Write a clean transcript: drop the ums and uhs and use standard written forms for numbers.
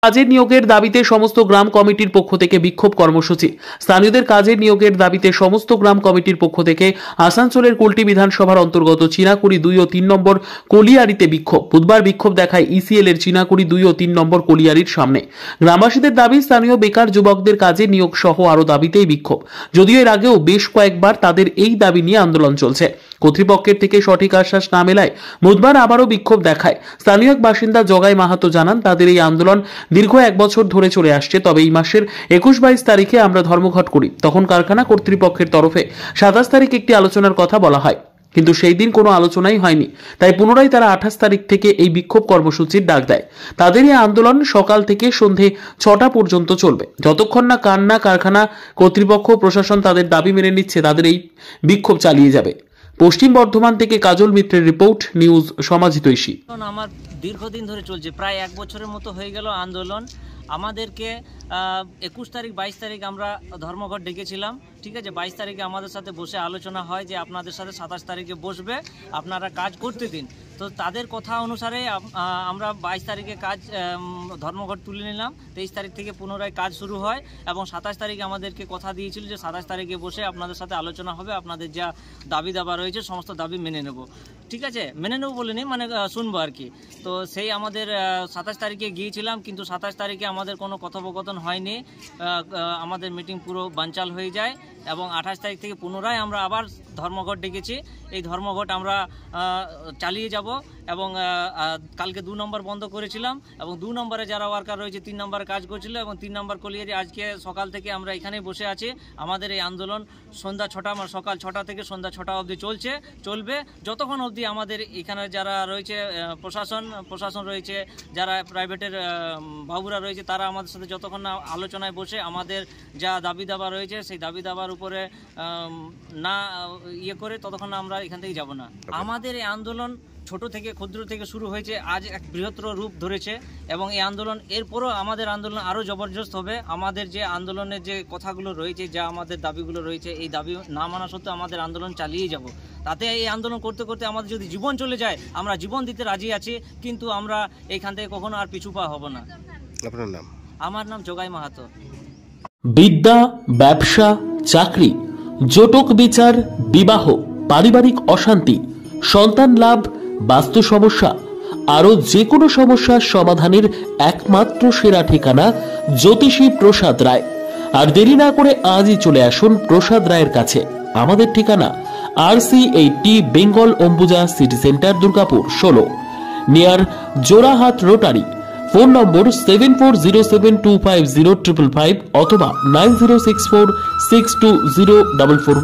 কাজের নিয়োগের দাবিতে সমস্ত গ্রাম কমিটির পক্ষ থেকে বিক্ষোভ কর্মসূচি। স্থানীয়দের কাজের নিয়োগের দাবিতে সমস্ত গ্রাম কমিটির পক্ষ থেকে আসানসোলের কুলটি বিধানসভার অন্তর্গত চিনাকুড়ি 2 ও 3 নম্বর কলিয়ারিতে বিক্ষোভ। বুধবার বিক্ষোভ দেখায় ইসিএল এর চিনাকুড়ি 2 ও 3 নম্বর কলিয়ারির সামনে। গ্রামবাসীদের দাবি, স্থানীয় বেকার যুবকদের কাজে নিয়োগ সহ আরো দাবিতেই বিক্ষোভ। যদিও এর আগেও বেশ কয়েকবার তাদের এই দাবি নিয়ে আন্দোলন চলছে, কর্তৃপক্ষের থেকে সঠিক আশ্বাস না মেলায় বুধবার আবারও বিক্ষোভ দেখায়। স্থানীয় এক বাসিন্দা জগাই মাহাতো জানান, তাদের এই আন্দোলন দীর্ঘ 1 বছর ধরে চলে আসছে। তবে এই মাসের 21-22 তারিখে আমরা ধর্মঘট করি। তখন কারখানা কর্তৃপক্ষের তরফে 27 তারিখ একটি আলোচনার কথা বলা হয়, কিন্তু সেই দিন কোনো আলোচনাই হয়নি। তাই পুনরায় তারা 28 তারিখ থেকে এই বিক্ষোভ কর্মসূচির ডাক দেয়। তাদের এই আন্দোলন সকাল থেকে সন্ধে 6টা পর্যন্ত চলবে। যতক্ষণ না কারখানা কর্তৃপক্ষ প্রশাসন তাদের দাবি মেনে নিচ্ছে, তাদের এই বিক্ষোভ চালিয়ে যাবে। পশ্চিম বর্ধমান থেকে কাজল মিত্রের রিপোর্ট, নিউজ সমাজহিতৈষী। আমার দীর্ঘদিন ধরে চলছে, প্রায় 1 বছরের মতো হয়ে গেল আন্দোলন। আমাদেরকে 21 তারিখ 22 তারিখ আমরা ধর্মঘট ডেকেছিলাম, ঠিক আছে। 22 তারিখে আমাদের সাথে বসে আলোচনা হয় যে আপনাদের সাথে 27 তারিখে বসবে, আপনারা কাজ করতে দিন। তো তাদের কথা অনুসারে আমরা 22 তারিখে কাজ ধর্মঘট তুলে নিলাম। 23 তারিখ থেকে পুনরায় কাজ শুরু হয় এবং 27 তারিখে আমাদেরকে কথা দিয়েছিল যে 27 তারিখে বসে আপনাদের সাথে আলোচনা হবে, আপনাদের যা দাবি দাবা রয়েছে সমস্ত দাবি মেনে নেব, ঠিক আছে। মেনে নেব বলে নেই, মানে শুনবো আর কি। তো সেই আমাদের 27 তারিখে গিয়েছিলাম, কিন্তু 27 তারিখে আমাদের কোনো কথোপকথন হয়নি। আমাদের মিটিং পুরো বানচাল হয়ে যায় এবং 28 তারিখ থেকে পুনরায় আমরা আবার ধর্মঘট ডেকেছি। এই ধর্মঘট আমরা চালিয়ে যাব এবং কালকে 2 নম্বর বন্ধ করেছিলাম এবং 2 নম্বরে যারা ওয়ার্কার রয়েছে 3 নম্বরে কাজ করছিল এবং 3 নম্বর কলিয়ারি আজকে সকাল থেকে আমরা এখানেই বসে আছি। আমাদের এই আন্দোলন সন্ধ্যা 6টা, মানে সকাল 6টা থেকে সন্ধ্যা 6টা অবধি চলবে, যতক্ষণ অবধি আমাদের এখানে যারা রয়েছে প্রশাসন রয়েছে, যারা প্রাইভেটের বাবুরা রয়েছে, তারা আমাদের সাথে যতক্ষণ না আলোচনায় বসে আমাদের যা দাবি দাবা রয়েছে সেই দাবি দাবার উপরে না করে ততক্ষণ আমরা এখান থেকে যাব না। আমাদের এই আন্দোলন ছোট থেকে ক্ষুদ্র থেকে শুরু হয়েছে, আজ এক বৃহত্তর রূপ ধরেছে এবং এই আন্দোলন এরপরও আমাদের আন্দোলন আরও জবরদস্ত হবে। আমাদের যে আন্দোলনের যে কথাগুলো রয়েছে, যা আমাদের দাবিগুলো রয়েছে, এই দাবি না মানা সত্ত্বেও আমাদের আন্দোলন চালিয়ে যাব। তাতে এই আন্দোলন করতে করতে আমাদের যদি জীবন চলে যায়, আমরা জীবন দিতে রাজি আছি, কিন্তু আমরা এইখান থেকে কখনো আর পিছু পা হব না। আপনার নাম? আমার নাম জগাই মাহাতো। বিদ্যা, ব্যবসা, চাকরি, জটক বিচার, বিবাহ, পারিবারিক অশান্তি, সন্তান লাভ, বাস্তু সমস্যা, আরো যে কোনো সমস্যার সমাধানের একমাত্র সেরা ঠিকানা জ্যোতিষী প্রসাদ রায়। আর দেরি না করে আজই চলে আসুন প্রসাদ রায়ের কাছে। আমাদের ঠিকানা RC80 Bengal Ambuja city centre, Durgapur 16, near Jorhat rotary. Phone নম্বর 7407250555 অথবা 9064620444।